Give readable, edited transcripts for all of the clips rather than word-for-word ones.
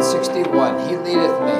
161, He leadeth me.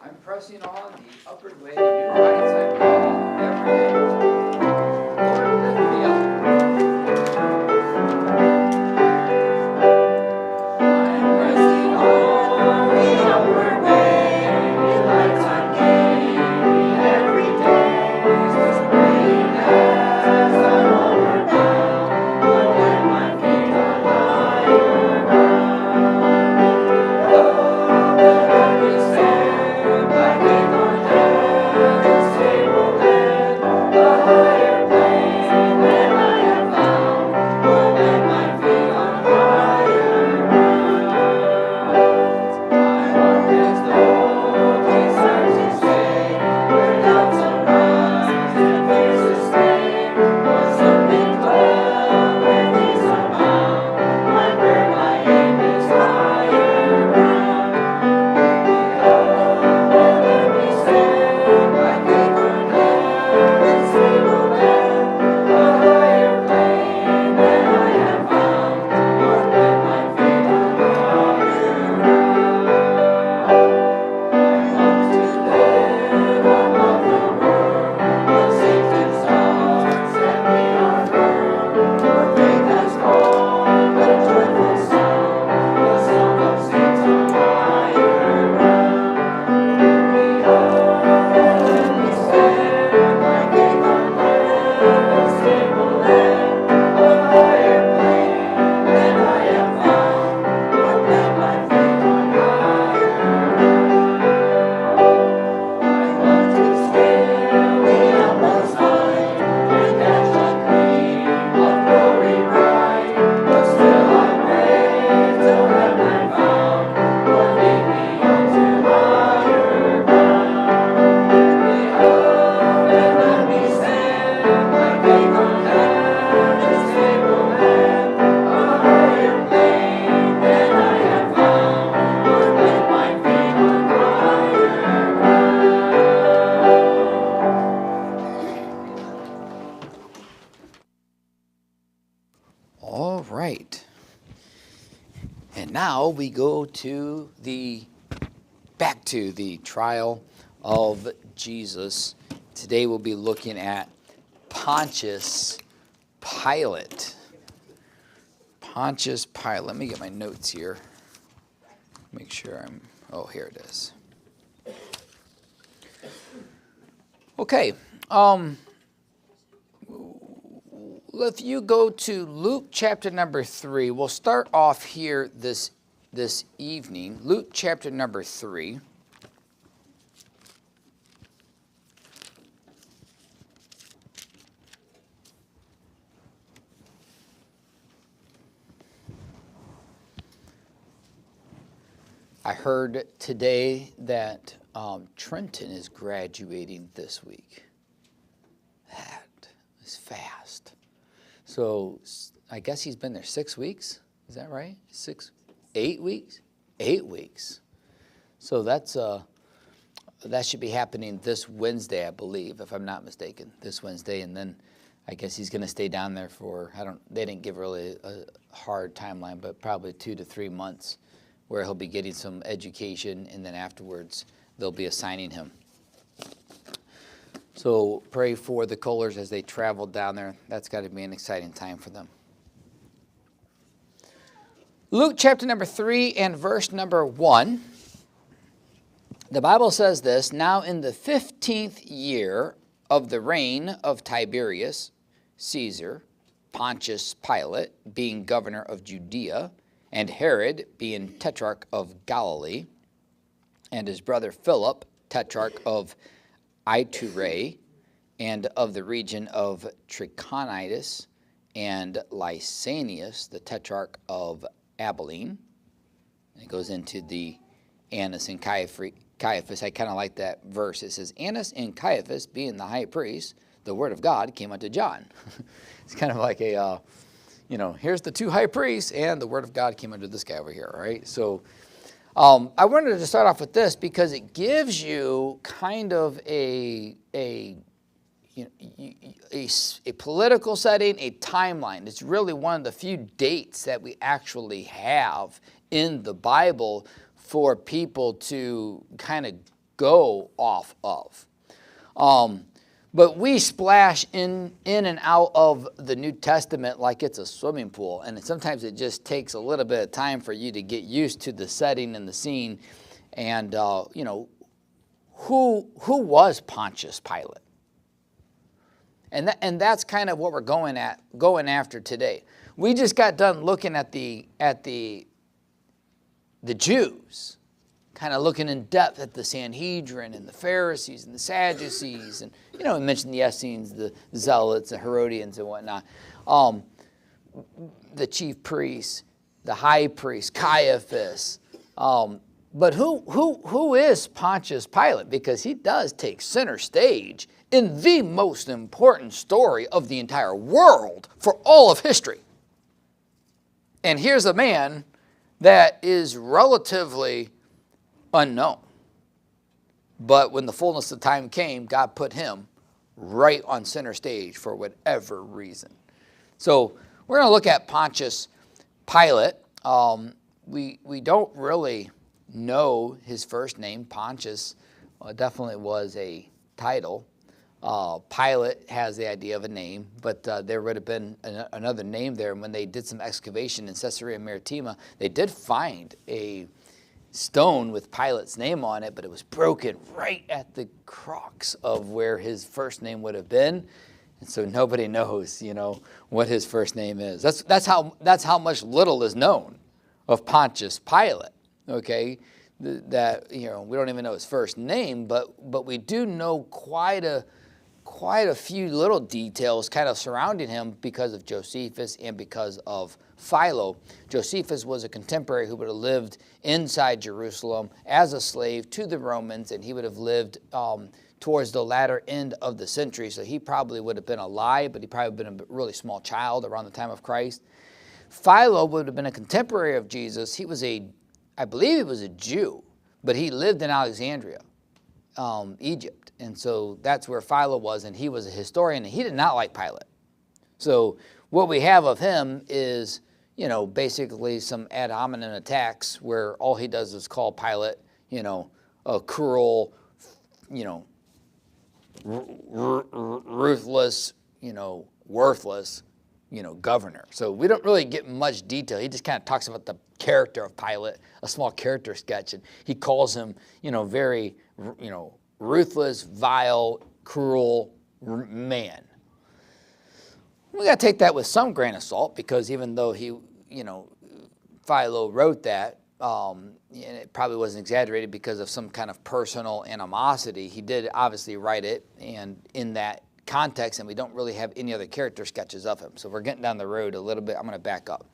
I'm pressing on the upward way to new heights I'm calling every day. Lord, lift me up. I'm pressing on the upward way, new heights I'm gaining every day. Jesus, praying as I'm homeward bound, Lord, let my feet on higher ground. Oh, let me stand by faith on heaven's stable land, a higher plane than I have found. Lord, let my feet on higher ground. I walk as though desires to stay, where doubts arise and fears sustain. Lord, something dwell where these are bound, I'm where my aim is higher ground. Behold, let me stand by faith on heaven's stable land, a higher plane than I have found. Lord, let my feet on higher ground. I long to live above the world, when Satan's darts set me on hurl. For faith has called with a joyful sound, the song of saints on higher ground. Behold, let me stand by faith on heaven's stable land, a higher plane than I have found. Lord, let my feet on higher ground. I want to scale the utmost height and catch a gleam of glory bright, but still I pray till heaven I'm found. Lord, lead me unto higher ground. Behold, and let me stand by faith on heaven's stable land, a higher plane than I have found. Lord, let my feet on higher ground. All right. And now we go to back to the trial of Jesus. Today we'll be looking at Pontius Pilate. Pontius Pilate. Let me get my notes here. Make sure here it is. Okay. If you go to Luke chapter number 3, we'll start off here this evening. Luke chapter number 3. I heard today that Trenton is graduating this week. That is fast. So I guess he's been there 6 weeks. Is that right? 8 weeks? 8 weeks. So that should be happening this Wednesday, I believe, if I'm not mistaken. This Wednesday, and then I guess he's going to stay down there for they didn't give really a hard timeline, but probably 2 to 3 months, where he'll be getting some education, and then afterwards they'll be assigning him. So pray for the Kohlers as they travel down there. That's got to be an exciting time for them. Luke chapter number 3 and verse number 1. The Bible says this, "Now in the 15th year of the reign of Tiberius Caesar, Pontius Pilate being governor of Judea, and Herod being tetrarch of Galilee, and his brother Philip, tetrarch of Iturea, and of the region of Trachonitis, and Lysanias, the tetrarch of Abilene." And it goes into the Annas and Caiaphas. I kind of like that verse. It says, "Annas and Caiaphas, being the high priest, the word of God came unto John." It's kind of like a, here's the two high priests, and the word of God came unto this guy over here, right? So I wanted to start off with this because it gives you kind of a political setting, a timeline. It's really one of the few dates that we actually have in the Bible for people to kind of go off of. But we splash in and out of the New Testament like it's a swimming pool, and sometimes it just takes a little bit of time for you to get used to the setting and the scene. And who was Pontius Pilate? And that's kind of what we're going after today. We just got done looking at the Jews, kind of looking in depth at the Sanhedrin and the Pharisees and the Sadducees, and we mentioned the Essenes, the Zealots, the Herodians, and whatnot. The chief priests, the high priest, Caiaphas. But who is Pontius Pilate? Because he does take center stage in the most important story of the entire world for all of history. And here's a man that is relatively unknown. But when the fullness of time came, God put him right on center stage for whatever reason. So we're going to look at Pontius Pilate. We don't really know his first name. Pontius definitely was a title. Pilate has the idea of a name, but there would have been another name there. And when they did some excavation in Caesarea Maritima, they did find a stone with Pilate's name on it, but it was broken right at the crux of where his first name would have been. And so nobody knows, what his first name is. That's how much little is known of Pontius Pilate. Okay, that we don't even know his first name, but we do know quite a few little details kind of surrounding him because of Josephus and because of Philo. Josephus was a contemporary who would have lived inside Jerusalem as a slave to the Romans, and he would have lived towards the latter end of the century. So he probably would have been alive, but he probably would have been a really small child around the time of Christ. Philo would have been a contemporary of Jesus. I believe he was a Jew, but he lived in Alexandria, Egypt. And so that's where Philo was, and he was a historian, and he did not like Pilate. So what we have of him is, basically some ad hominem attacks where all he does is call Pilate, a cruel, ruthless worthless, governor. So we don't really get much detail. He just kind of talks about the character of Pilate, a small character sketch, and he calls him, very, ruthless, vile, cruel man. We got to take that with some grain of salt, because even though he, Philo wrote that, and it probably wasn't exaggerated because of some kind of personal animosity, he did obviously write it, and in that context, and we don't really have any other character sketches of him. So we're getting down the road a little bit. I'm going to back up.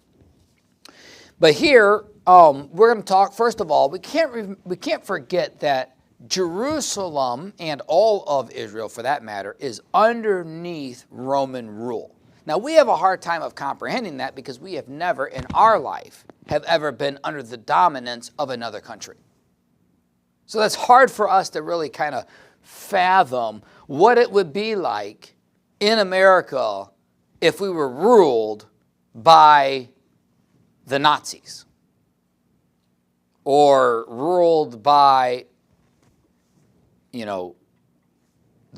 But here, we're going to talk, first of all, we can't forget that Jerusalem, and all of Israel for that matter, is underneath Roman rule. Now, we have a hard time of comprehending that because we have never in our life have ever been under the dominance of another country. So that's hard for us to really kind of fathom what it would be like in America if we were ruled by the Nazis or ruled by, the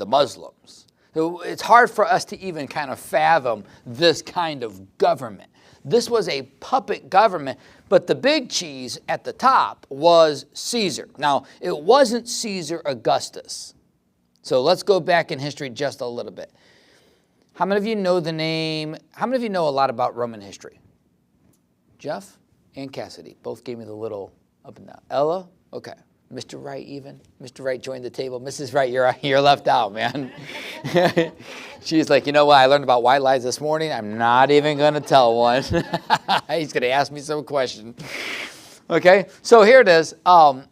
Muslims. So it's hard for us to even kind of fathom this kind of government. This was a puppet government, but the big cheese at the top was Caesar. Now, it wasn't Caesar Augustus. So let's go back in history just a little bit. How many of you know the name? How many of you know a lot about Roman history? Jeff and Cassidy both gave me the little up and down. Ella? Okay. Mr. Wright even? Mr. Wright joined the table. Mrs. Wright, you're left out, man. She's like, you know what? I learned about white lies this morning. I'm not even going to tell one. He's going to ask me some question. Okay, so here it is. How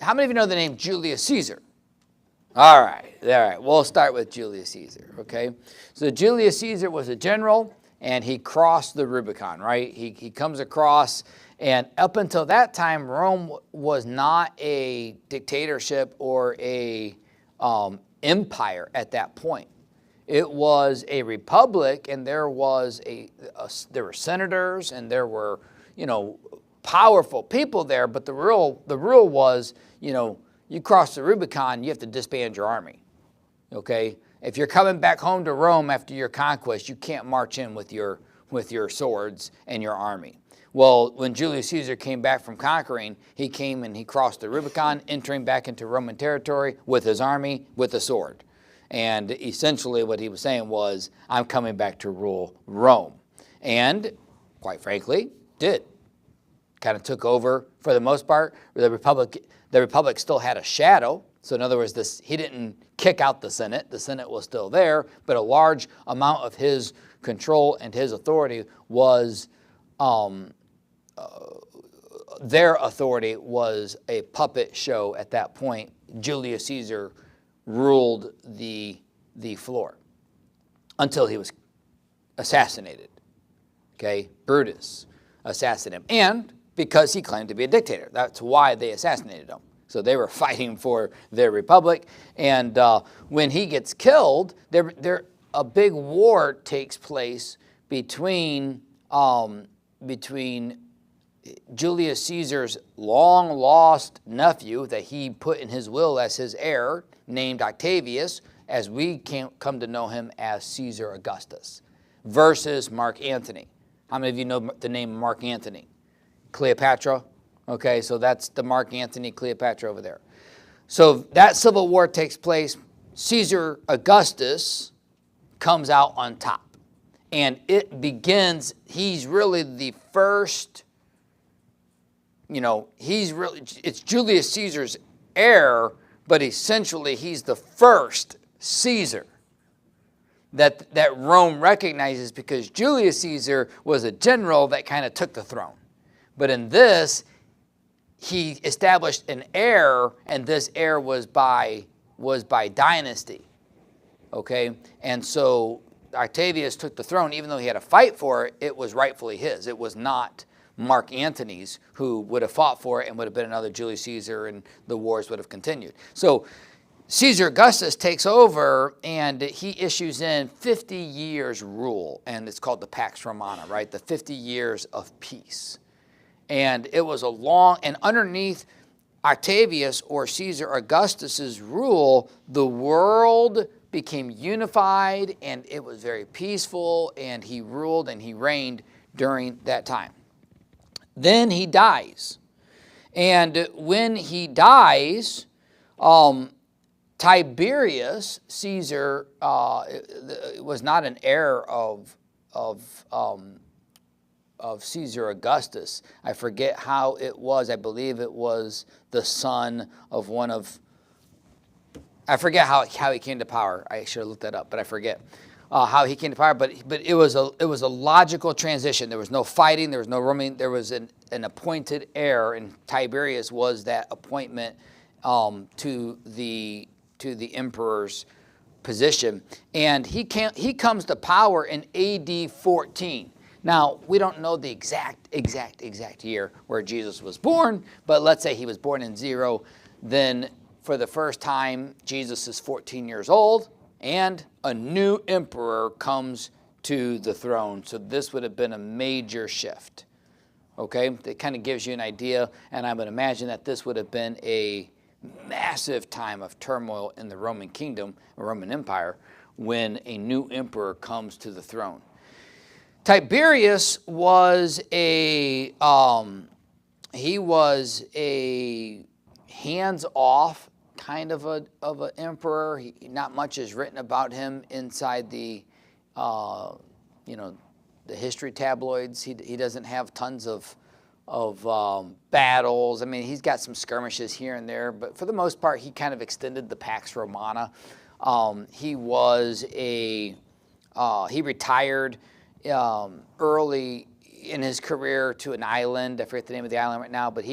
many of you know the name Julius Caesar? All right. We'll start with Julius Caesar, okay? So Julius Caesar was a general, and he crossed the Rubicon, right? He comes across, and up until that time, Rome was not a dictatorship or a empire at that point. It was a republic, and there were senators, and there were, powerful people there. But the rule was, you cross the Rubicon, you have to disband your army. Okay, if you're coming back home to Rome after your conquest, you can't march in with your swords and your army. Well, when Julius Caesar came back from conquering, he came and he crossed the Rubicon, entering back into Roman territory with his army, with a sword. And essentially what he was saying was, I'm coming back to rule Rome. And quite frankly, did. Kind of took over for the most part. The Republic still had a shadow. So in other words, he didn't kick out the Senate. The Senate was still there, but a large amount of his control and his authority was, their authority was a puppet show at that point. Julius Caesar ruled the floor until he was assassinated. Okay, Brutus assassinated him, and because he claimed to be a dictator. That's why they assassinated him. So they were fighting for their republic, and when he gets killed, a big war takes place between Julius Caesar's long-lost nephew that he put in his will as his heir, named Octavius, as we come to know him as Caesar Augustus, versus Mark Antony. How many of you know the name Mark Antony? Cleopatra? Okay, so that's the Mark Antony Cleopatra over there. So that civil war takes place. Caesar Augustus comes out on top. And it begins, he's really the first, it's Julius Caesar's heir, but essentially he's the first Caesar that Rome recognizes, because Julius Caesar was a general that kind of took the throne. But in this, he established an heir, and this heir was by dynasty. Okay? And so Octavius took the throne. Even though he had to fight for it, it was rightfully his. It was not Mark Antony's, who would have fought for it and would have been another Julius Caesar, and the wars would have continued. So Caesar Augustus takes over, and he issues in 50 years rule, and it's called the Pax Romana, right? The 50 years of peace. And it was and underneath Octavius or Caesar Augustus's rule, the world became unified, and it was very peaceful, and he ruled and he reigned during that time. Then he dies. And when he dies, Tiberius Caesar was not an heir of Caesar Augustus. I forget how it was. I believe it was the son of one of, I forget how he came to power. I should have looked that up, but I forget how he came to power. But it was a logical transition. There was no fighting. There was no roaming. There was an appointed heir, and Tiberius was that appointment to the emperor's position. And he comes to power in AD 14. Now, we don't know the exact year where Jesus was born, but let's say he was born in 0. Then for the first time, Jesus is 14 years old, and a new emperor comes to the throne. So this would have been a major shift. Okay, it kind of gives you an idea, and I would imagine that this would have been a massive time of turmoil in the Roman kingdom, or Roman Empire, when a new emperor comes to the throne. Tiberius was a hands-off kind of an emperor. Not much is written about him inside the history tabloids. He doesn't have tons of battles. I mean, he's got some skirmishes here and there, but for the most part, he kind of extended the Pax Romana. He retired early in his career to an island. I forget the name of the island right now, but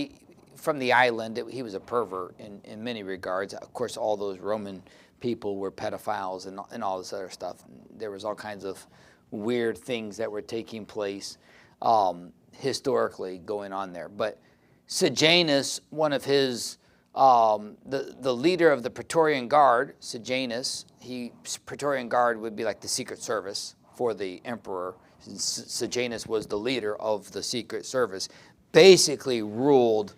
from the island, he was a pervert in many regards. Of course, all those Roman people were pedophiles and all this other stuff. There was all kinds of weird things that were taking place historically going on there. But Sejanus, one of his, the leader of the Praetorian Guard, Sejanus, Praetorian Guard would be like the Secret Service for the emperor. Sejanus was the leader of the Secret Service, basically ruled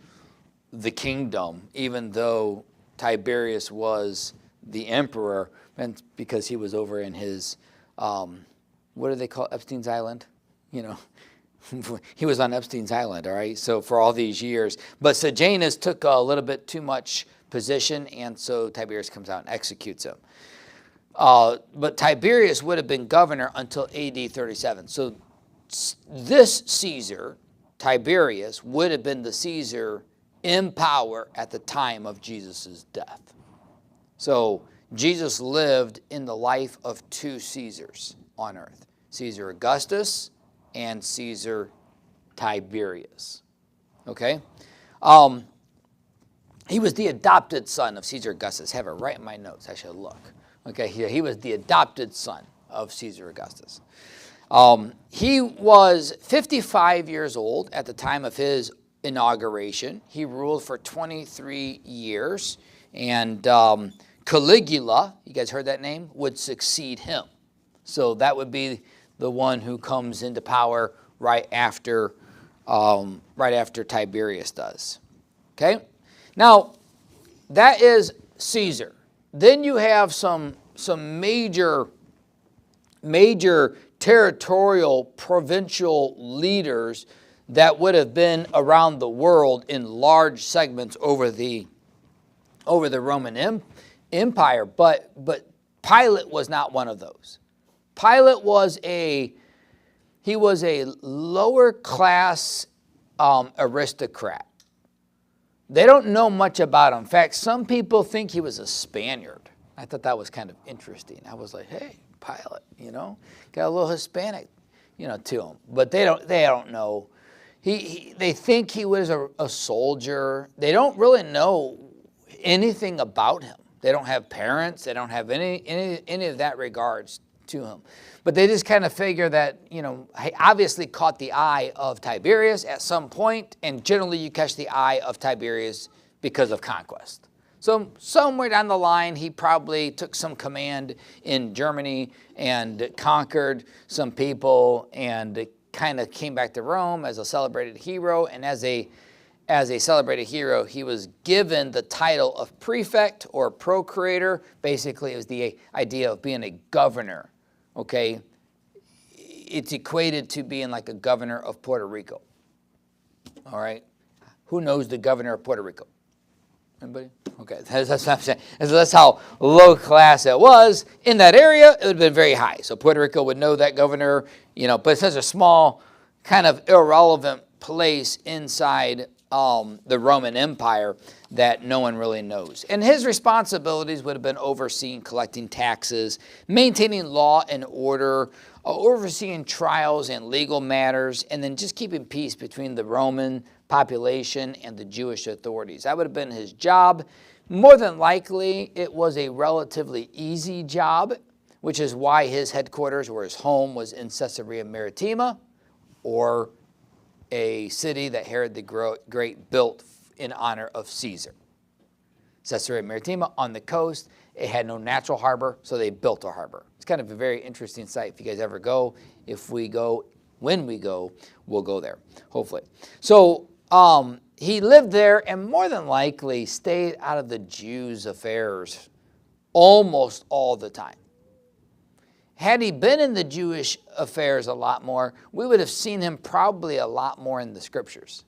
the kingdom, even though Tiberius was the emperor, and because he was over in his, what do they call Epstein's Island? You know, he was on Epstein's Island, all right? So for all these years. But Sejanus took a little bit too much position, and so Tiberius comes out and executes him. But Tiberius would have been governor until AD 37. So this Caesar, Tiberius, would have been the Caesar in power at the time of Jesus' death. So Jesus lived in the life of two Caesars on earth, Caesar Augustus and Caesar Tiberius. Okay? He was the adopted son of Caesar Augustus. I have it right in my notes. I should look. Okay, he was the adopted son of Caesar Augustus. He was 55 years old at the time of his inauguration. He ruled for 23 years, and Caligula, you guys heard that name, would succeed him. So that would be the one who comes into power right after Tiberius does. Okay, now that is Caesar. Then you have some major territorial, provincial leaders that would have been around the world in large segments over the Roman Empire. But Pilate was not one of those. Pilate was a lower class aristocrat. They don't know much about him. In fact, some people think he was a Spaniard. I thought that was kind of interesting. I was like, hey, Pilate, got a little Hispanic, to him. But they don't know. They think he was a soldier. They don't really know anything about him. They don't have parents. They don't have any of that regards to him. But they just kind of figure that, he obviously caught the eye of Tiberius at some point, and generally you catch the eye of Tiberius because of conquest. So somewhere down the line, he probably took some command in Germany and conquered some people and kind of came back to Rome as a celebrated hero and as a as a celebrated hero, he was given the title of prefect or procurator. Basically, it was the idea of being a governor, okay? It's equated to being like a governor of Puerto Rico, all right? Who knows the governor of Puerto Rico? Anybody? Okay, that's what I'm saying. And so that's how low class it was. In that area, it would have been very high. So Puerto Rico would know that governor, but it's such a small, kind of irrelevant place inside the Roman Empire that no one really knows. And his responsibilities would have been overseeing collecting taxes, maintaining law and order, overseeing trials and legal matters, and then just keeping peace between the Roman population and the Jewish authorities. That would have been his job. More than likely, it was a relatively easy job, which is why his headquarters or his home was in Caesarea Maritima, or a city that Herod the Great built in honor of Caesar. Caesarea Maritima on the coast. It had no natural harbor, so they built a harbor. It's kind of a very interesting site if you guys ever go. If we go, when we go, we'll go there, hopefully. So he lived there and more than likely stayed out of the Jews' affairs almost all the time. Had he been in the Jewish affairs a lot more, we would have seen him probably a lot more in the scriptures.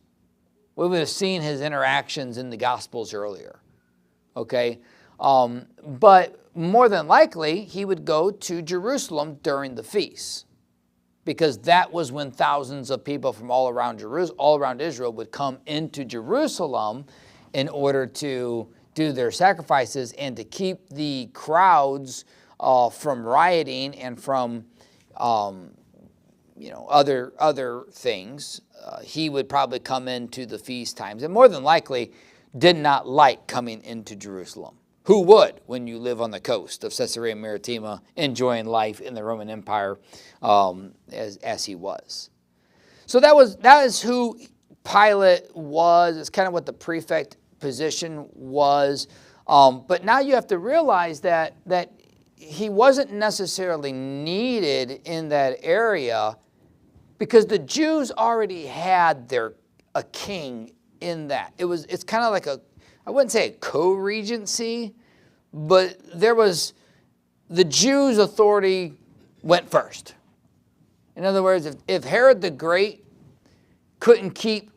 We would have seen his interactions in the Gospels earlier, okay? But more than likely, he would go to Jerusalem during the feasts, because that was when thousands of people from all around Israel would come into Jerusalem in order to do their sacrifices and to keep the crowds from rioting and from other things. He would probably come into the feast times, and more than likely did not like coming into Jerusalem. Who would, when you live on the coast of Caesarea Maritima, enjoying life in the Roman Empire as he was? So that is who Pilate was. It's kind of what the prefect position was. But now you have to realize that he wasn't necessarily needed in that area because the Jews already had a king in that. It's kind of like I wouldn't say a co-regency, but the Jews' authority went first. In other words, if Herod the Great couldn't keep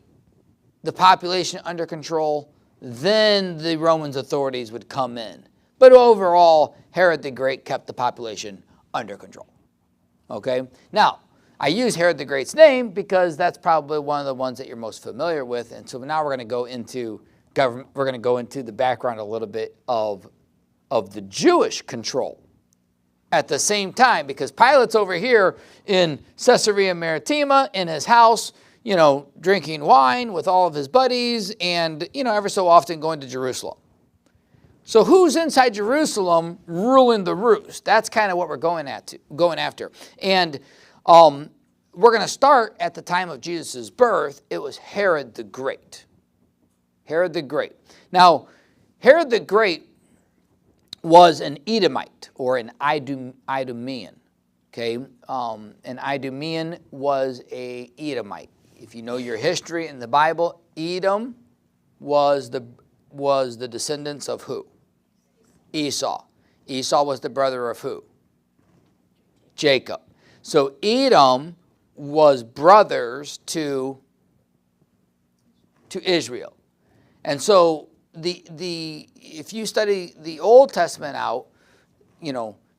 the population under control, then the Romans' authorities would come in. But overall, Herod the Great kept the population under control. Okay? Now, I use Herod the Great's name because that's probably one of the ones that you're most familiar with. And so now we're going to go into government. We're going to go into the background a little bit of the Jewish control at the same time, because Pilate's over here in Caesarea Maritima in his house, drinking wine with all of his buddies and, ever so often going to Jerusalem. So who's inside Jerusalem ruling the roost? That's kind of what we're going after. And we're going to start at the time of Jesus' birth. It was Herod the Great. Herod the Great. Now, Herod the Great was an Edomite or an Idumean. Okay, an Idumean was a Edomite. If you know your history in the Bible, Edom was the descendants of who? Esau. Esau was the brother of who? Jacob. So Edom was brothers to Israel. And so if you study the Old Testament out,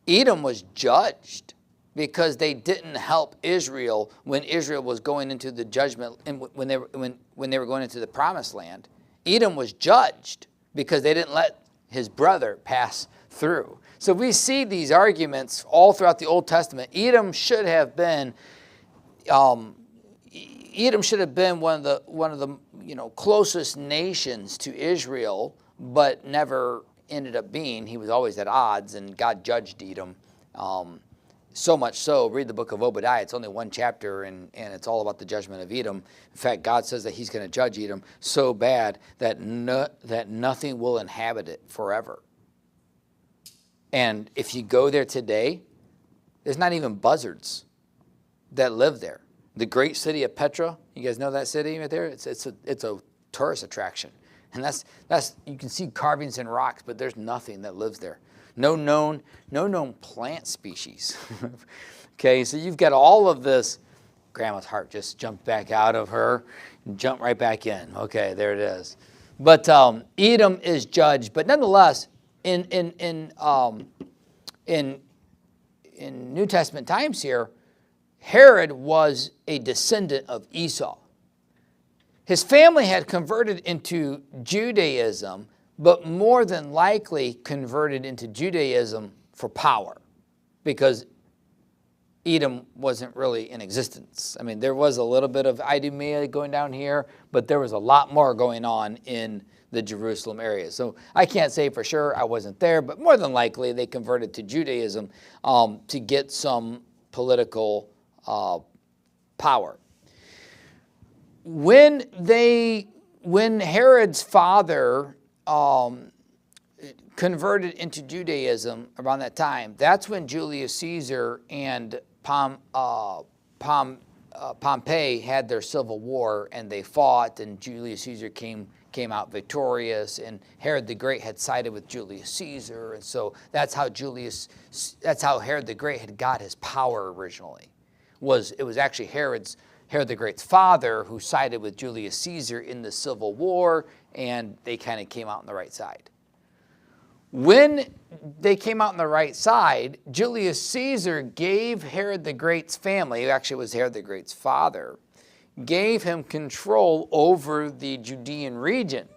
Edom was judged because they didn't help Israel when Israel was going into the judgment and when they were going into the promised land. Edom was judged because they didn't let his brother pass through. So we see these arguments all throughout the Old Testament. Edom should have been one of the closest nations to Israel, but never ended up being. He was always at odds, and God judged Edom. So much so, read the book of Obadiah. It's only one chapter, and it's all about the judgment of Edom. In fact, God says that he's going to judge Edom so bad that nothing will inhabit it forever. And if you go there today, there's not even buzzards that live there. The great city of Petra, you guys know that city right there? It's tourist attraction. And that's you can see carvings in rocks, but there's nothing that lives there. No known plant species. Okay, so you've got all of this. Grandma's heart just jumped back out of her and jumped right back in. Okay, there it is. But Edom is judged. But nonetheless, in New Testament times here, Herod was a descendant of Esau. His family had converted into Judaism, but more than likely converted into Judaism for power, because Edom wasn't really in existence. I mean, there was a little bit of Idumea going down here, but there was a lot more going on in the Jerusalem area. So I can't say for sure, I wasn't there, but more than likely they converted to Judaism to get some political power. When Herod's father converted into Judaism around that time, that's when Julius Caesar and Pompey had their civil war, and they fought, and Julius Caesar came out victorious, and Herod the Great had sided with Julius Caesar, and so that's how Herod the Great had got his power originally. It was actually Herod the Great's father who sided with Julius Caesar in the Civil War, and they kind of came out on the right side. When they came out on the right side, Julius Caesar gave Herod the Great's family, who actually was Herod the Great's father, gave him control over the Judean region.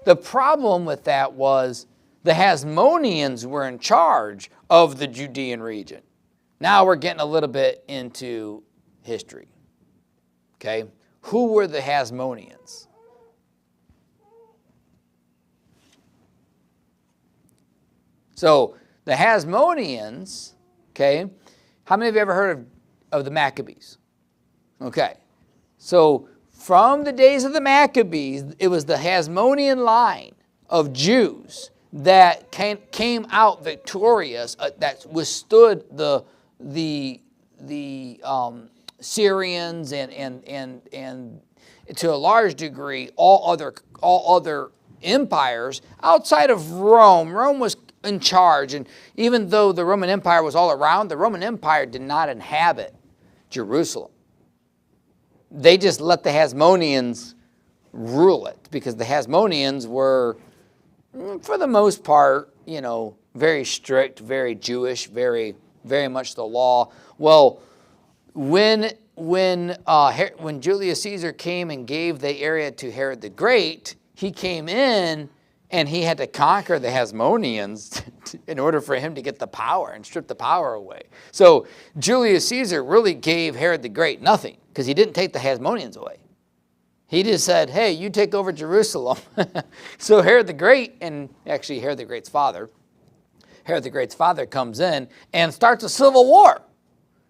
The problem with that was the Hasmoneans were in charge of the Judean region. Now we're getting a little bit into history. Okay, who were the Hasmoneans? So the Hasmoneans, okay, how many of you ever heard of the Maccabees? Okay, so from the days of the Maccabees, it was the Hasmonean line of Jews that came out victorious, that withstood the Syrians and to a large degree all other empires outside of Rome. Rome was in charge, and even though the Roman Empire was all around, the Roman Empire did not inhabit Jerusalem. They just let the Hasmoneans rule it, because the Hasmoneans were, for the most part, very strict, very Jewish, very much the law. Well, when Julius Caesar came and gave the area to Herod the Great, he came in and he had to conquer the Hasmoneans in order for him to get the power and strip the power away. So Julius Caesar really gave Herod the Great nothing, because he didn't take the Hasmoneans away. He just said, hey, you take over Jerusalem. So Herod the Great, and actually Herod the Great's father comes in and starts a civil war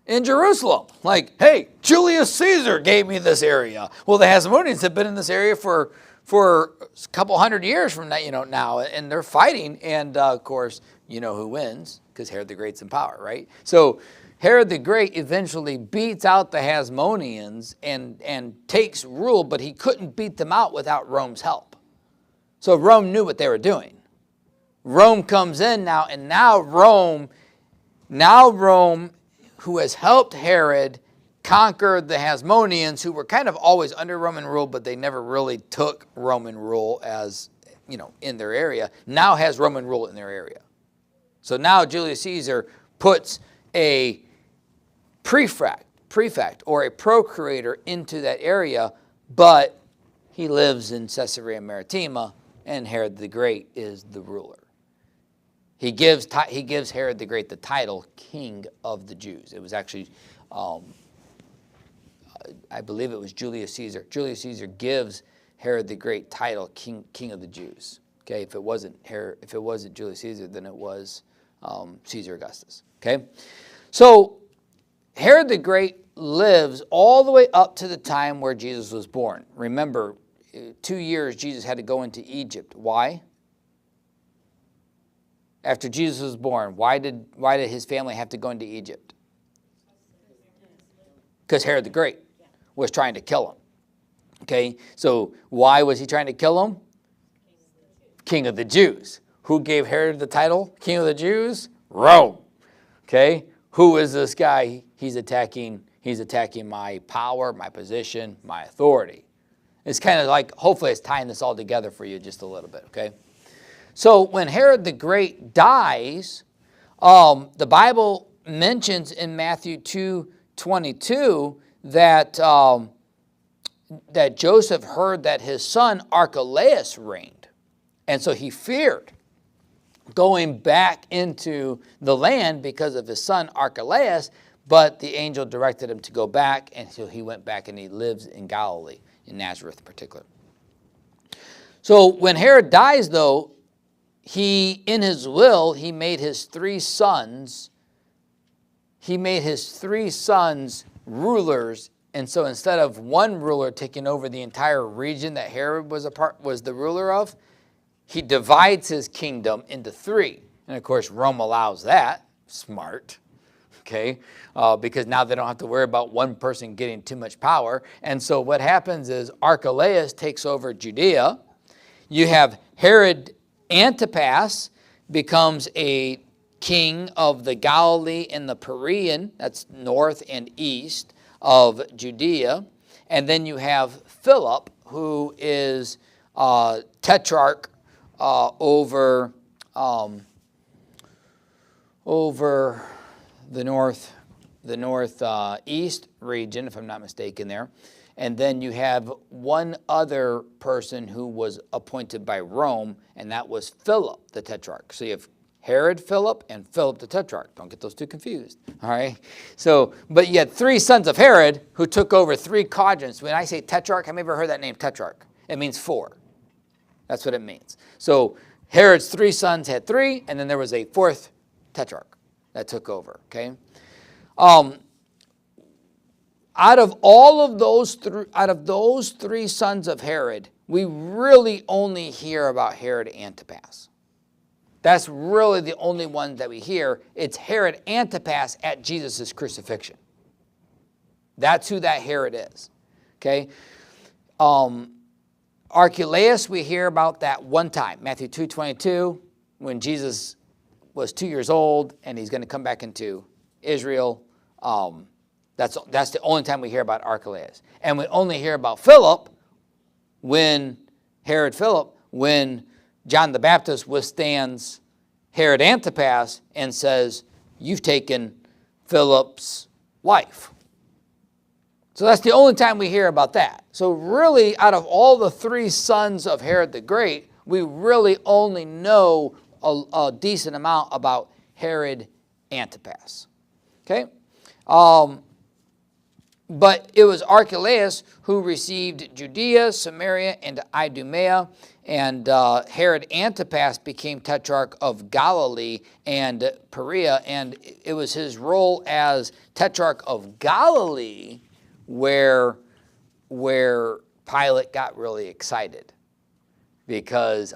in Jerusalem. Like, hey, Julius Caesar gave me this area. Well, the Hasmoneans have been in this area for a couple hundred years from now, and they're fighting. And of course, you know who wins, because Herod the Great's in power, right? So Herod the Great eventually beats out the Hasmoneans and takes rule, but he couldn't beat them out without Rome's help. So Rome knew what they were doing. Rome comes in now, and now Rome, who has helped Herod conquer the Hasmoneans, who were kind of always under Roman rule, but they never really took Roman rule as, in their area, now has Roman rule in their area. So now Julius Caesar puts a prefect or a procurator into that area, but he lives in Caesarea Maritima, and Herod the Great is the ruler. He gives Herod the Great the title King of the Jews. It was actually, I believe it was Julius Caesar. Julius Caesar gives Herod the Great title King of the Jews. Okay, if it wasn't Julius Caesar, then it was Caesar Augustus. Okay, so Herod the Great lives all the way up to the time where Jesus was born. Remember, 2 years Jesus had to go into Egypt. Why? After Jesus was born, why did his family have to go into Egypt? Because Herod the Great was trying to kill him. Okay, so why was he trying to kill him? King of the Jews. Who gave Herod the title? King of the Jews? Rome. Okay, who is this guy? He's attacking my power, my position, my authority. It's kind of like, hopefully it's tying this all together for you just a little bit, okay? So when Herod the Great dies, the Bible mentions in Matthew 2:22 that that Joseph heard that his son Archelaus reigned. And so he feared going back into the land because of his son Archelaus, but the angel directed him to go back, and so he went back and he lives in Galilee, in Nazareth in particular. So when Herod dies, though, in his will, he made his three sons rulers. And so instead of one ruler taking over the entire region that Herod was the ruler of, he divides his kingdom into three. And of course, Rome allows that. Smart. Okay? Because now they don't have to worry about one person getting too much power. And so what happens is Archelaus takes over Judea. You have Herod Antipas becomes a king of the Galilee and the Perean, that's north and east of Judea. And then you have Philip, who is tetrarch over the northeast region, if I'm not mistaken there. And then you have one other person who was appointed by Rome, and that was Philip the tetrarch. So you have Herod Philip and Philip the tetrarch. Don't get those two confused. All right. So, but you had three sons of Herod who took over three quadrants. When I say tetrarch, have you ever heard that name, tetrarch? It means four. That's what it means. So Herod's three sons had three, and then there was a fourth tetrarch that took over. Okay. Out of those three sons of Herod, we really only hear about Herod Antipas. That's really the only one that we hear. It's Herod Antipas at Jesus' crucifixion. That's who that Herod is. Okay? Archelaus, we hear about that one time, Matthew 2:22, when Jesus was 2 years old and he's going to come back into Israel. That's the only time we hear about Archelaus. And we only hear about Philip when John the Baptist withstands Herod Antipas and says, "You've taken Philip's wife." So that's the only time we hear about that. So really, out of all the three sons of Herod the Great, we really only know a decent amount about Herod Antipas. Okay? But it was Archelaus who received Judea, Samaria, and Idumea, and Herod Antipas became tetrarch of Galilee and Perea, and it was his role as tetrarch of Galilee where Pilate got really excited. Because,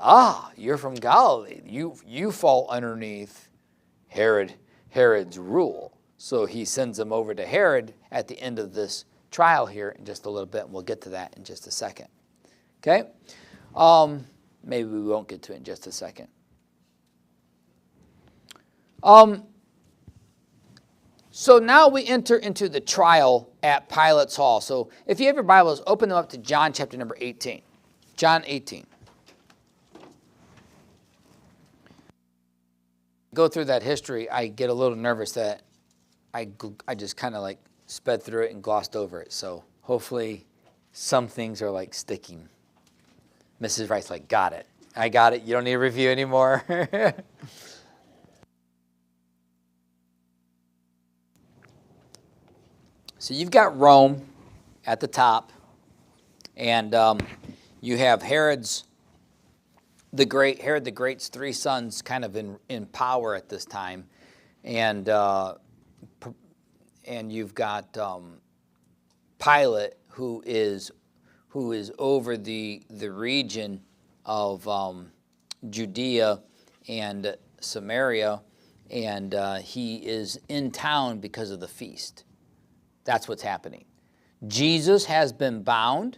you're from Galilee. You fall underneath Herod's rule. So he sends them over to Herod at the end of this trial here in just a little bit, and we'll get to that in just a second. Okay? Maybe we won't get to it in just a second. So now we enter into the trial at Pilate's hall. So if you have your Bibles, open them up to John chapter number 18. John 18. Go through that history, I get a little nervous that I just kind of like sped through it and glossed over it. So hopefully some things are like sticking. Mrs. Wright's like, got it. I got it. You don't need a review anymore. So you've got Rome at the top, and you have Herod the Great's three sons kind of in power at this time, and you've got Pilate who is over the region of Judea and Samaria, and he is in town because of the feast. That's what's happening. Jesus has been bound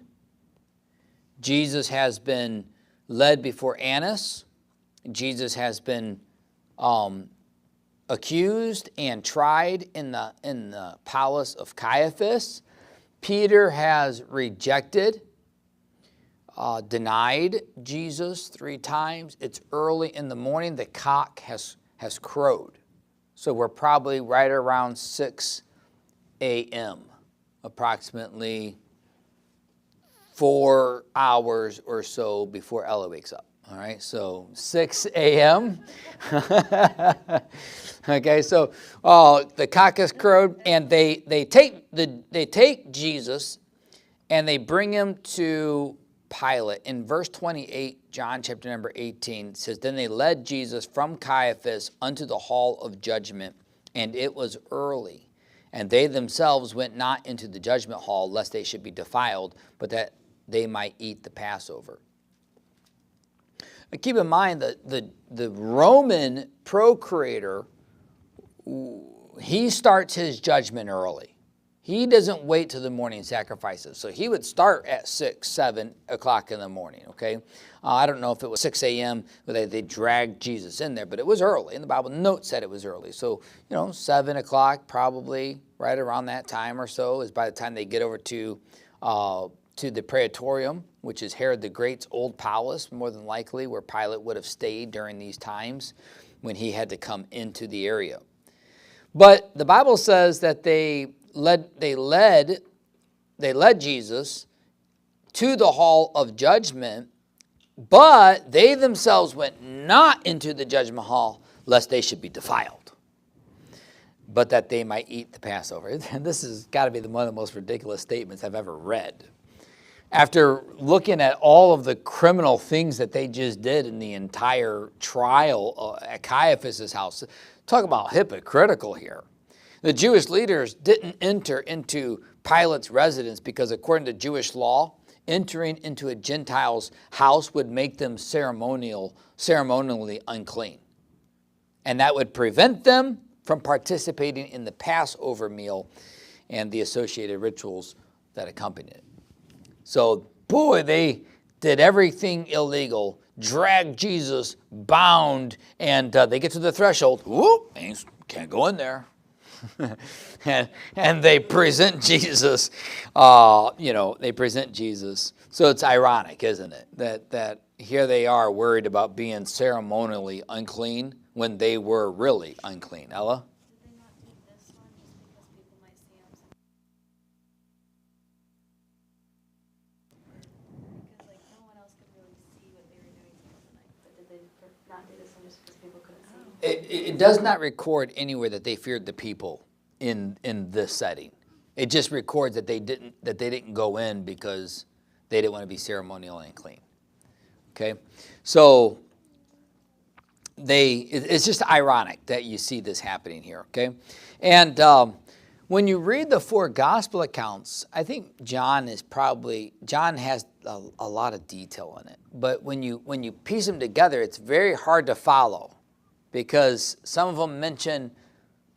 Jesus has been led before Annas. Jesus has been accused and tried in the palace of Caiaphas. Peter has rejected, denied Jesus 3 times. It's early in the morning. The cock has crowed. So we're probably right around 6 a.m., approximately 4 hours or so before Ella wakes up. All right, so 6 a.m. Okay, so the cock has crowed, and they take Jesus and they bring him to Pilate. In verse 28, John chapter number 18 says, "Then they led Jesus from Caiaphas unto the hall of judgment, and it was early. And they themselves went not into the judgment hall, lest they should be defiled, but that they might eat the Passover." But keep in mind that the Roman procurator, he starts his judgment early. He doesn't wait till the morning sacrifices. So he would start at 6, 7 o'clock in the morning, okay? I don't know if it was 6 a.m. where they dragged Jesus in there, but it was early. And the Bible note said it was early. So, 7 o'clock probably right around that time or so is by the time they get over to the Praetorium, which is Herod the Great's old palace, more than likely, where Pilate would have stayed during these times when he had to come into the area. But the Bible says that they led Jesus to the hall of judgment, but they themselves went not into the judgment hall, lest they should be defiled, but that they might eat the Passover. And this has got to be one of the most ridiculous statements I've ever read. After looking at all of the criminal things that they just did in the entire trial at Caiaphas' house, talk about hypocritical here. The Jewish leaders didn't enter into Pilate's residence because, according to Jewish law, entering into a Gentile's house would make them ceremonially unclean. And that would prevent them from participating in the Passover meal and the associated rituals that accompanied it. So, boy, they did everything illegal, dragged Jesus, bound, and they get to the threshold. Whoop, can't go in there. and they present Jesus, they present Jesus. So it's ironic, isn't it, that here they are worried about being ceremonially unclean when they were really unclean. Ella? Did they not take this one just because people might see them? Because no one else could really see what they were doing tonight. But did they not do this one just because people couldn't see? It does not record anywhere that they feared the people in this setting. It just records that they didn't go in because they didn't want to be ceremonially unclean. Okay, so it's just ironic that you see this happening here. Okay, and when you read the 4 gospel accounts, I think John has a lot of detail in it. But when you piece them together, it's very hard to follow, because some of them mention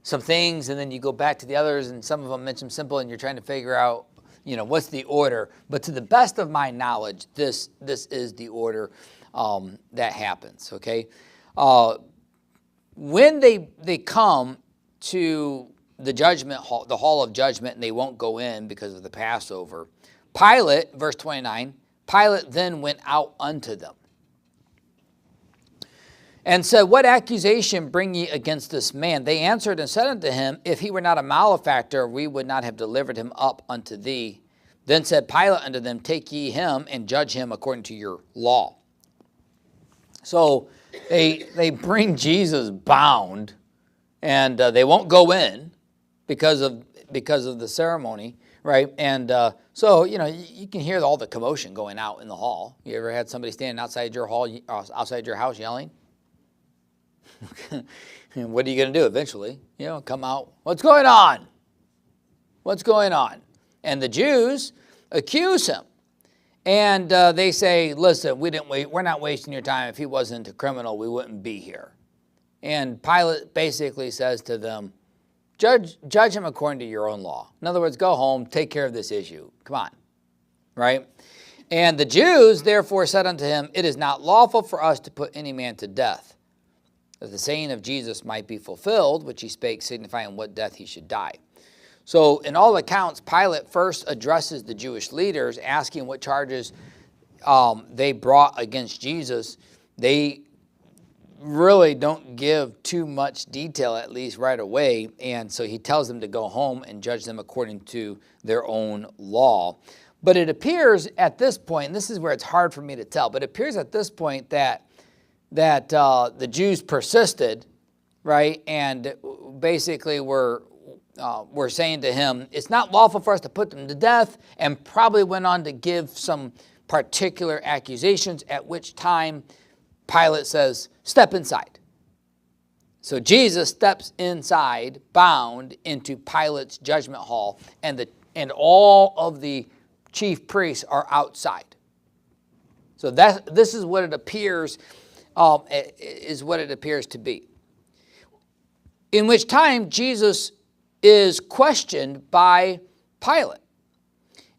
some things, and then you go back to the others, and some of them mention simple, and you're trying to figure out, what's the order. But to the best of my knowledge, this is the order that happens, okay? When they come to the judgment hall, the hall of judgment, and they won't go in because of the Passover, Pilate, verse 29, Pilate then went out unto them and said, "What accusation bring ye against this man?" They answered and said unto him, "If he were not a malefactor, we would not have delivered him up unto thee." Then said Pilate unto them, "Take ye him and judge him according to your law." So they bring Jesus bound, and they won't go in because of the ceremony, right? And so you can hear all the commotion going out in the hall. You ever had somebody standing outside your hall, outside your house, yelling? And what are you going to do eventually? Come out. What's going on? What's going on? And the Jews accuse him. And they say, "Listen, we're not wasting your time. If he wasn't a criminal, we wouldn't be here." And Pilate basically says to them, judge him according to your own law. In other words, go home, take care of this issue. Come on. Right? And the Jews therefore said unto him, It is not lawful for us to put any man to death, that the saying of Jesus might be fulfilled, which he spake, signifying what death he should die. So in all accounts, Pilate first addresses the Jewish leaders, asking what charges they brought against Jesus. They really don't give too much detail, at least right away. And so he tells them to go home and judge them according to their own law. But it appears at this point, and this is where it's hard for me to tell, but it appears at this point that the Jews persisted, right? And basically were saying to him, it's not lawful for us to put them to death, and probably went on to give some particular accusations, at which time Pilate says, step inside. So Jesus steps inside, bound, into Pilate's judgment hall, and all of the chief priests are outside. So this is what it appears to be. In which time Jesus is questioned by Pilate.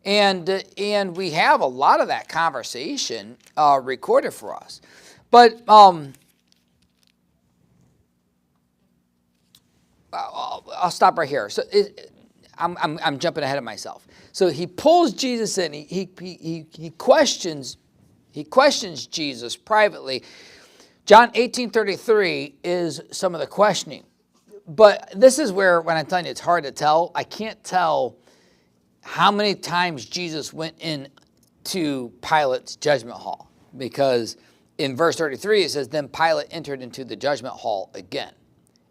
And we have a lot of that conversation recorded for us. But I'll stop right here. So I'm jumping ahead of myself. So he pulls Jesus in. He questions Jesus privately. John 18:33 is some of the questioning. But this is where, when I'm telling you, it's hard to tell. I can't tell how many times Jesus went into Pilate's judgment hall. Because in verse 33, it says, Then Pilate entered into the judgment hall again.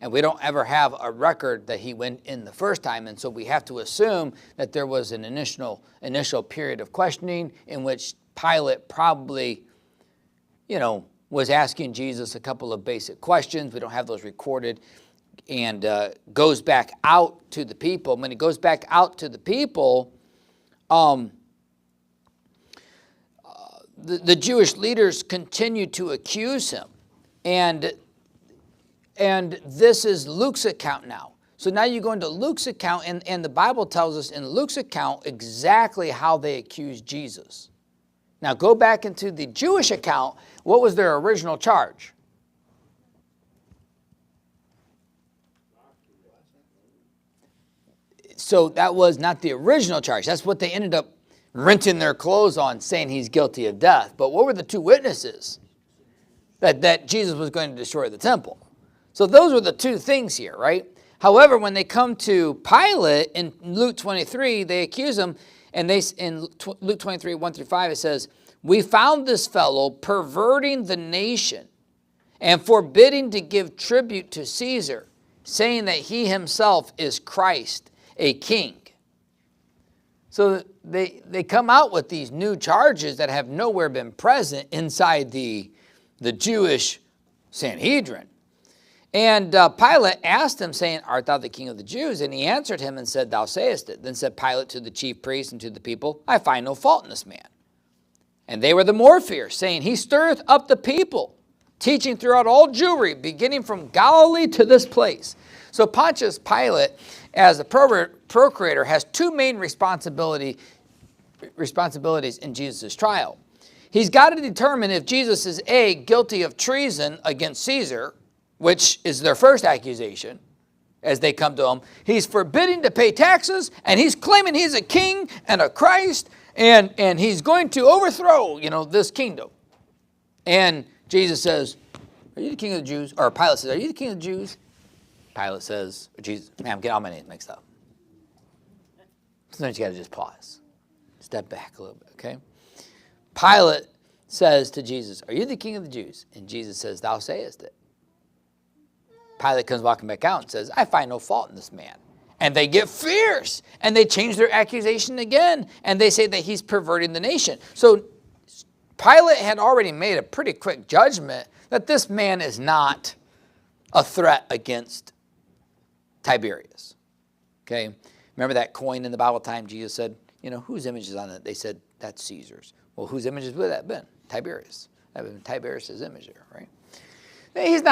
And we don't ever have a record that he went in the first time. And so we have to assume that there was an initial period of questioning in which Pilate probably, was asking Jesus a couple of basic questions. We don't have those recorded. And goes back out to the people. When he goes back out to the people, the Jewish leaders continue to accuse him. And this is Luke's account now. So now you go into Luke's account, and the Bible tells us in Luke's account exactly how they accused Jesus. Now go back into the Jewish account. What was their original charge? So that was not the original charge. That's what they ended up renting their clothes on, saying he's guilty of death. But what were the two witnesses? That Jesus was going to destroy the temple. So those were the two things here, right? However, when they come to Pilate in Luke 23, they accuse him, and in Luke 23, 1-5, it says, We found this fellow perverting the nation and forbidding to give tribute to Caesar, saying that he himself is Christ, a king. So they come out with these new charges that have nowhere been present inside the Jewish Sanhedrin. And Pilate asked him, saying, Art thou the king of the Jews? And he answered him and said, Thou sayest it. Then said Pilate to the chief priests and to the people, I find no fault in this man. And they were the more fierce, saying, He stirreth up the people, teaching throughout all Jewry, beginning from Galilee to this place. So Pontius Pilate, as the procurator, has two main responsibilities in Jesus' trial. He's got to determine if Jesus is A, guilty of treason against Caesar, which is their first accusation as they come to him. He's forbidding to pay taxes, and he's claiming he's a king and a Christ, and he's going to overthrow, this kingdom. And Jesus says, Are you the king of the Jews? Or Pilate says, Are you the king of the Jews? Pilate says, Jesus, man, I'm getting all my names mixed up. Sometimes you got to just pause. Step back a little bit, okay? Pilate says to Jesus, Are you the king of the Jews? And Jesus says, Thou sayest it. Pilate comes walking back out and says, I find no fault in this man. And they get fierce, and they change their accusation again, and they say that he's perverting the nation. So Pilate had already made a pretty quick judgment that this man is not a threat against Tiberius. Okay? Remember that coin in the Bible time Jesus said, whose image is on it? They said, that's Caesar's. Well, whose image would that have been? Tiberius. That would have been Tiberius' image there, right? He's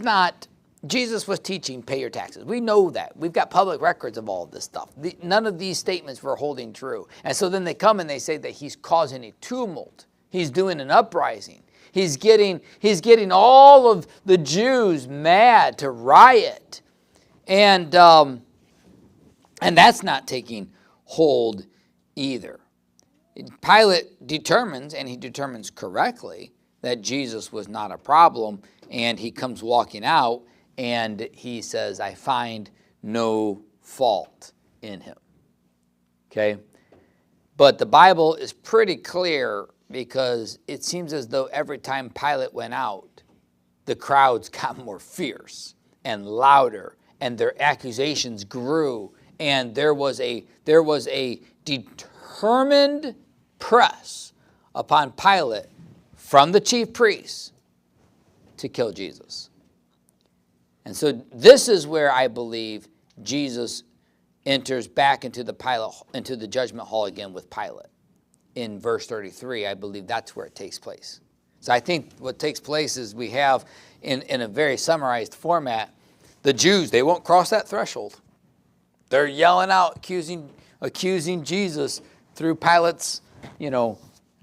not Jesus was teaching, pay your taxes. We know that. We've got public records of all of this stuff. None of these statements were holding true. And so then they come and they say that he's causing a tumult. He's doing an uprising. He's getting all of the Jews mad to riot. And that's not taking hold either. Pilate determines, and he determines correctly, that Jesus was not a problem, and he comes walking out, and he says, I find no fault in him. Okay? But the Bible is pretty clear, because it seems as though every time Pilate went out, the crowds got more fierce and louder, and their accusations grew, and there was a determined press upon Pilate from the chief priests to kill Jesus. And so this is where I believe Jesus enters back into the judgment hall again with Pilate. In verse 33, I believe that's where it takes place. So I think what takes place is we have, in a very summarized format, the Jews, they won't cross that threshold. They're yelling out, accusing Jesus through Pilate's,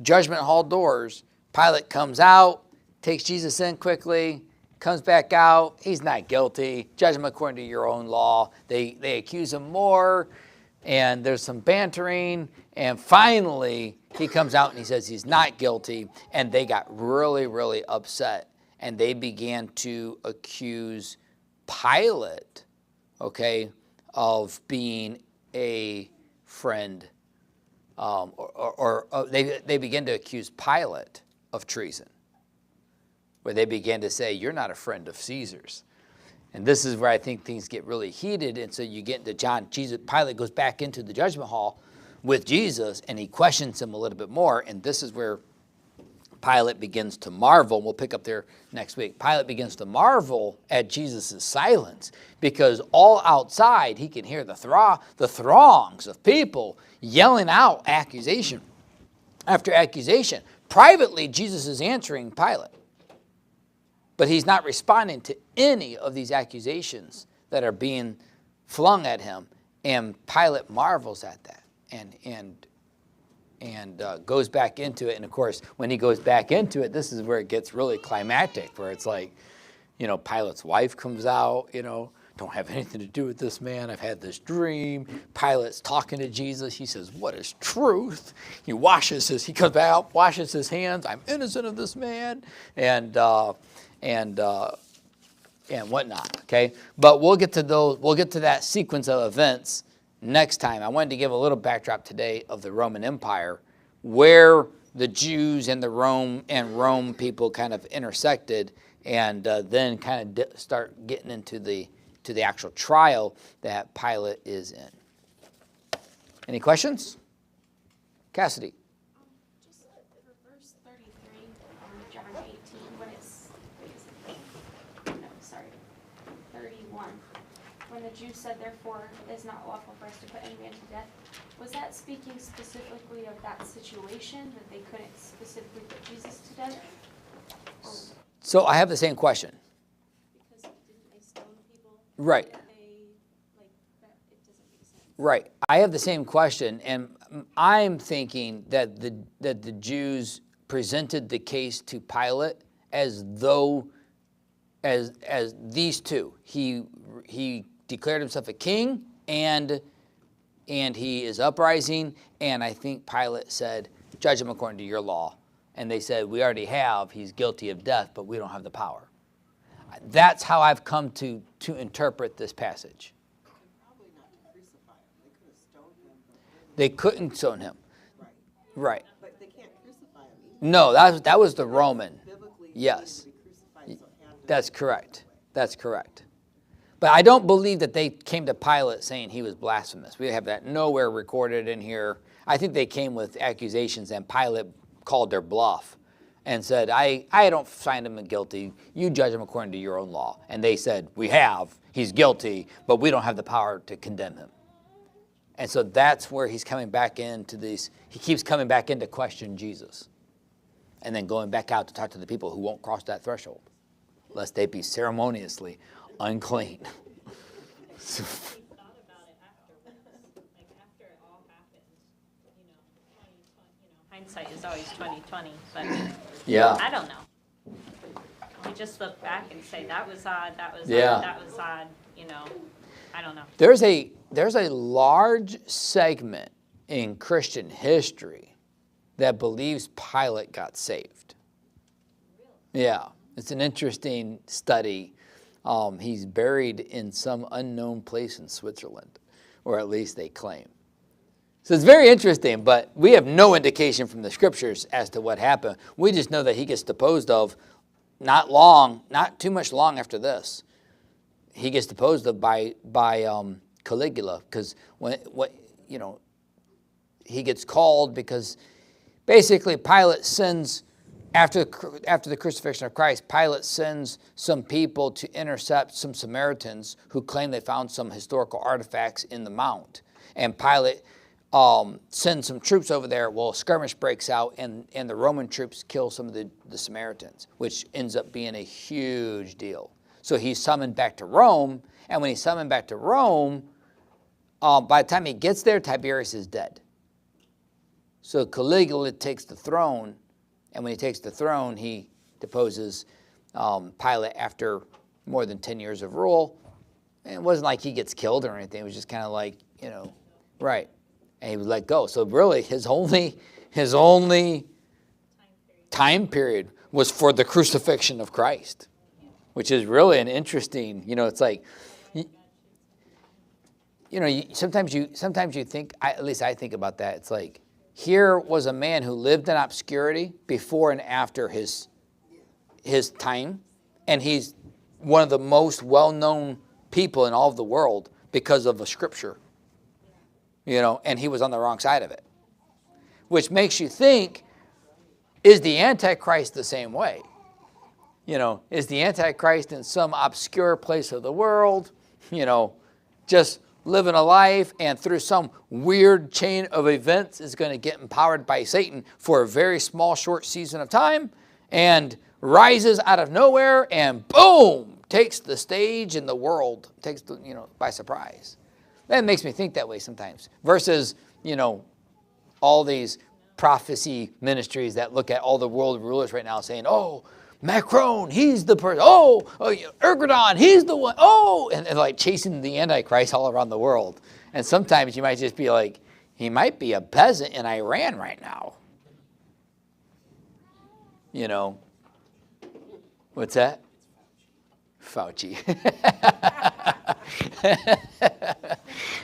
judgment hall doors. Pilate comes out, takes Jesus in quickly, comes back out. He's not guilty. Judge him according to your own law. They accuse him more, and there's some bantering. And finally, he comes out and he says he's not guilty. And they got really, really upset. And they began to accuse Pilate, of being a friend. They began to accuse Pilate of treason, where they began to say, you're not a friend of Caesar's. And this is where I think things get really heated. And so you get into Pilate goes back into the judgment hall with Jesus, and he questions him a little bit more. And this is where Pilate begins to marvel. We'll pick up there next week. Pilate begins to marvel at Jesus' silence, because all outside he can hear the throngs of people yelling out accusation after accusation. Privately, Jesus is answering Pilate, but he's not responding to any of these accusations that are being flung at him. And Pilate marvels at that and goes back into it. And of course, when he goes back into it, this is where it gets really climactic, where it's like, Pilate's wife comes out, don't have anything to do with this man. I've had this dream. Pilate's talking to Jesus. He says, what is truth? He comes out, washes his hands. I'm innocent of this man. And whatnot, okay? But we'll get to that sequence of events next time. I wanted to give a little backdrop today of the Roman Empire, where the Jews and Rome people kind of intersected, and then kind of start getting into the actual trial that Pilate is in. Any questions? Cassidy. Just for verse 33 on John 18, when it's, 31. When the Jews said, therefore, it is not lawful for us to put any man to death, was that speaking specifically of that situation, that they couldn't specifically put Jesus to death? So I have the same question. Because didn't they stone people? Right. It doesn't make sense. Right. I have the same question, and I'm thinking that the Jews presented the case to Pilate as though, as these two. He declared himself a king, and he is uprising, and I think Pilate said, judge him according to your law. And they said, we already have, he's guilty of death, but we don't have the power. That's how I've come to interpret this passage. Probably not to crucify him. They could have stoned him. They couldn't stone him. Right. But they can't crucify him either. No, that was the Roman. Biblically, Yes. he needed to be crucified, so it had to That's be correct. that way. That's correct. But I don't believe that they came to Pilate saying he was blasphemous. We have that nowhere recorded in here. I think they came with accusations, and Pilate called their bluff and said, I don't find him guilty. You judge him according to your own law. And they said, we have. He's guilty, but we don't have the power to condemn him. And so that's where he's coming back into these. He keeps coming back in to question Jesus, and then going back out to talk to the people who won't cross that threshold, lest they be ceremoniously unclean. He thought about it afterwards, like after it all happened, 2020, hindsight is always 2020, but Yeah. I don't know. You just look back and say, that was odd, that was Yeah. odd, that was odd, I don't know. There's a large segment in Christian history that believes Pilate got saved. Yeah, it's an interesting study. He's buried in some unknown place in Switzerland, or at least they claim. So it's very interesting, but we have no indication from the scriptures as to what happened. We just know that he gets deposed of not too much long after this. He gets deposed of by Caligula, because he gets called because basically Pilate sends, after the crucifixion of Christ, Pilate sends some people to intercept some Samaritans who claim they found some historical artifacts in the mount. And Pilate sends some troops over there. Well, a skirmish breaks out, and the Roman troops kill some of the Samaritans, which ends up being a huge deal. So he's summoned back to Rome, and when he's summoned back to Rome, by the time he gets there, Tiberius is dead. So Caligula takes the throne, and when he takes the throne, he deposes Pilate after more than 10 years of rule. And it wasn't like he gets killed or anything. It was just kind of like, right. And he was let go. So really, his only time period was for the crucifixion of Christ, which is really an interesting, it's like, sometimes you think, at least I think about that. It's like, here was a man who lived in obscurity before and after his time, and he's one of the most well-known people in all of the world because of a scripture, and he was on the wrong side of it, which makes you think, is the Antichrist the same way? Is the Antichrist in some obscure place of the world, just living a life, and through some weird chain of events is going to get empowered by Satan for a very small, short season of time, and rises out of nowhere and boom, takes the stage in the world, takes by surprise. That makes me think that way sometimes. Versus, all these prophecy ministries that look at all the world rulers right now saying, oh, Macron, he's the person. Oh, Erdogan, he's the one. Oh, and like chasing the Antichrist all around the world. And sometimes you might just be like, he might be a peasant in Iran right now. What's that? Fauci.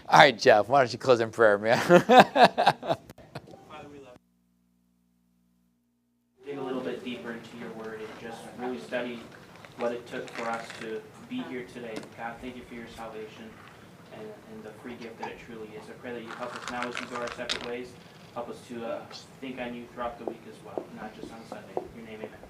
All right, Jeff, why don't you close in prayer, man? Dig a little bit deeper into your word and just really study what it took for us to be here today. God, thank you for your salvation and the free gift that it truly is. I pray that you help us now as we go our separate ways. Help us to think on you throughout the week as well, not just on Sunday. In your name, amen.